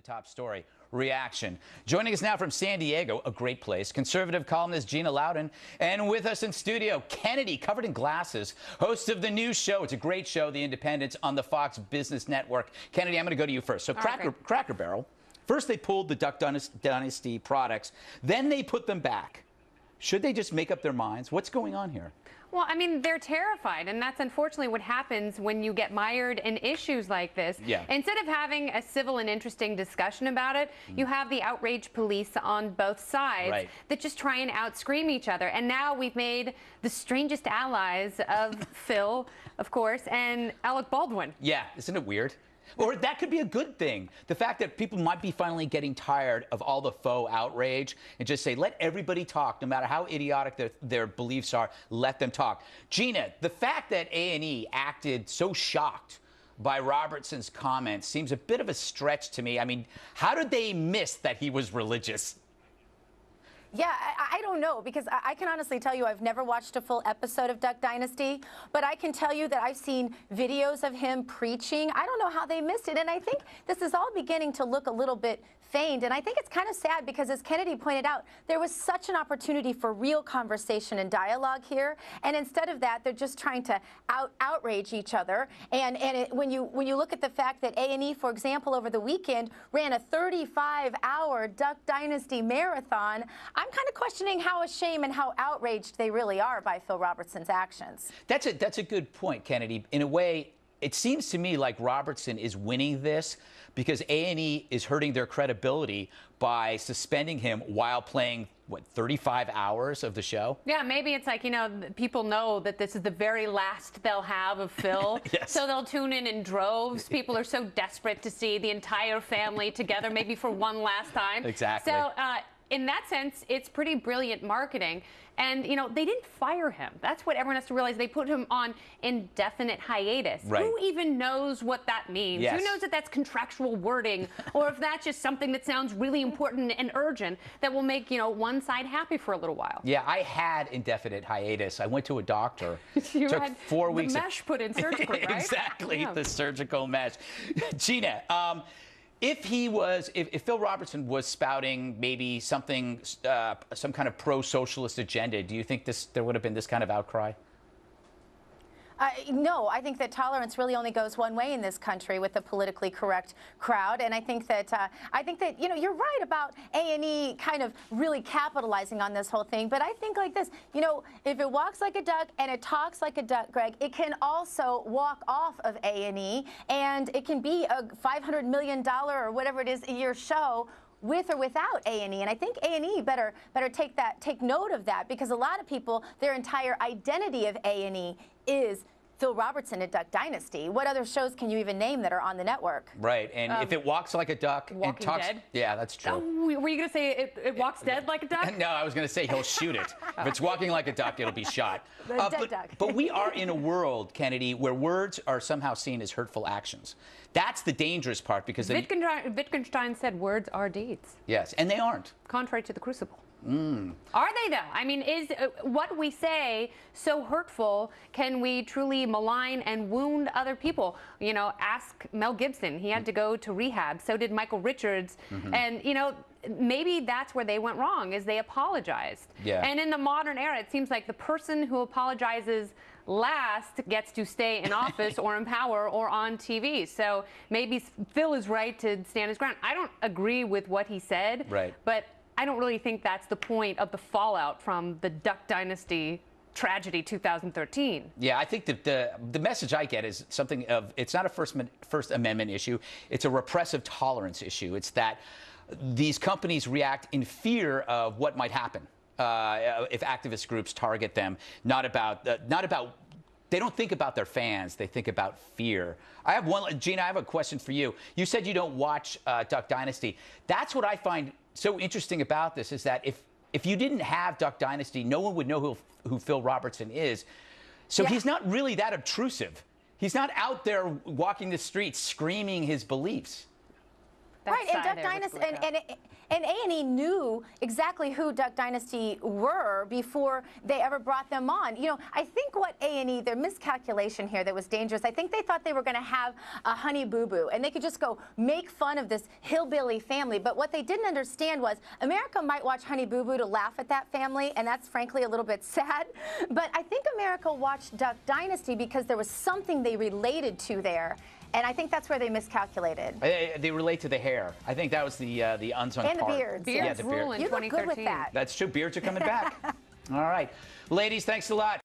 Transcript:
top story. Reaction. Joining us now from San Diego, a great place, conservative columnist Gina Loudon, and with us in studio, Kennedy, covered in glasses, host of the news show. It's a great show, The Independents, on the Fox Business Network. Kennedy, I'm going to go to you first. So Cracker Barrel, first they pulled the Duck Dynasty products, then they put them back. Should they just make up their minds? What's going on here? Well, I mean, they're terrified, and that's unfortunately what happens when you get mired in issues like this. Yeah. Instead of having a civil and interesting discussion about it, you have the outraged police on both sides that just try and outscream each other. And now we've made the strangest allies of Phil, of course, and Alec Baldwin. Yeah, isn't it weird? Or that could be a good thing. The fact that people might be finally getting tired of all the faux outrage and just say, let everybody talk, no matter how idiotic their beliefs are, let them talk. Gina, the fact that A&E acted so shocked by Robertson's comments seems a bit of a stretch to me. I mean, how did they miss that he was religious? Yeah, I don't know, because I can honestly tell you I've never watched a full episode of Duck Dynasty, but I can tell you that I've seen videos of him preaching. I don't know how they missed it, and I think this is all beginning to look a little bit feigned, and I think it's kind of sad because, as Kennedy pointed out, there was such an opportunity for real conversation and dialogue here, and instead of that, they're just trying to outrage each other. And when you look at the fact that A&E, for example, over the weekend ran a 35-hour Duck Dynasty marathon, I'm kind of questioning how ashamed and how outraged they really are by Phil Robertson's actions. That's a good point, Kennedy. In a way, it seems to me like Robertson is winning this because A&E is hurting their credibility by suspending him while playing, what, 35 hours of the show? Yeah, maybe it's like, you know, people know that this is the very last they'll have of Phil. Yes. So they'll tune in droves. People are so desperate to see the entire family together, maybe for one last time. Exactly. So, in that sense, it's pretty brilliant marketing. And, you know, they didn't fire him. That's what everyone has to realize. They put him on indefinite hiatus. Right. Who even knows what that means? Yes. Who knows if that's contractual wording or if that's just something that sounds really important and urgent that will make, you know, one side happy for a little while? Yeah, I had indefinite hiatus. I went to a doctor. You took had 4 weeks. The mesh put in surgically, right? Exactly, Yeah. the surgical mesh. Gina, if Phil Robertson was spouting maybe something, some kind of pro-socialist agenda, do you think there would have been this kind of outcry? No, I think that tolerance really only goes one way in this country with the politically correct crowd, and I think that you know, you're right about A&E kind of really capitalizing on this whole thing. But I think like this, you know, if it walks like a duck and it talks like a duck, Greg, it can also walk off of A&E, and it can be a $500 million or whatever it is a year show, with or without A&E. And I think A&E better take note of that, because a lot of people, their entire identity of A&E is Phil Robertson at Duck Dynasty. What other shows can you even name that are on the network? Right, and if it walks like a duck and talks, Dead? yeah, that's true. Oh, were you going to say it walks dead like a duck? No, I was going to say he'll shoot it. If it's walking like a duck, it'll be shot. Dead duck. But we are in a world, Kennedy, where words are somehow seen as hurtful actions. That's the dangerous part, because Wittgenstein said words are deeds. Yes, and they aren't. Contrary to the Crucible. Are they, though? I mean, is what we say so hurtful? Can we truly malign and wound other people? You know, ask Mel Gibson. He had to go to rehab. So did Michael Richards. And, you know, maybe that's where they went wrong, is they apologized. Yeah. And in the modern era, it seems like the person who apologizes last gets to stay in office or in power or on TV. So maybe Phil is right to stand his ground. I don't agree with what he said. Right. But I don't really think that's the point of the fallout from the Duck Dynasty tragedy 2013. Yeah, I think that the message I get is something of, it's not a First Amendment issue, it's a repressive tolerance issue. It's that these companies react in fear of what might happen if activist groups target them, not about they don't think about their fans, they think about fear. Gina, I have a question for you. You said you don't watch Duck Dynasty. That's what I find so interesting about this, is that if you didn't have Duck Dynasty, no one would know who Phil Robertson is. So he's not really that obtrusive. He's not out there walking the streets screaming his beliefs. Right, and Duck Dynasty and A&E knew exactly who Duck Dynasty were before they ever brought them on. You know, I think what A&E, their miscalculation here that was dangerous, I think they thought they were going to have a Honey Boo Boo and they could just go make fun of this hillbilly family. But what they didn't understand was America might watch Honey Boo Boo to laugh at that family, and that's frankly a little bit sad. But I think America watched Duck Dynasty because there was something they related to there. And I think that's where they miscalculated. They relate to the hair. I think that was the unsung and part. The beards. Beards yeah, the beard. rule in You look 2013. good with that. That's true. Beards are coming back. All right. Ladies, thanks a lot.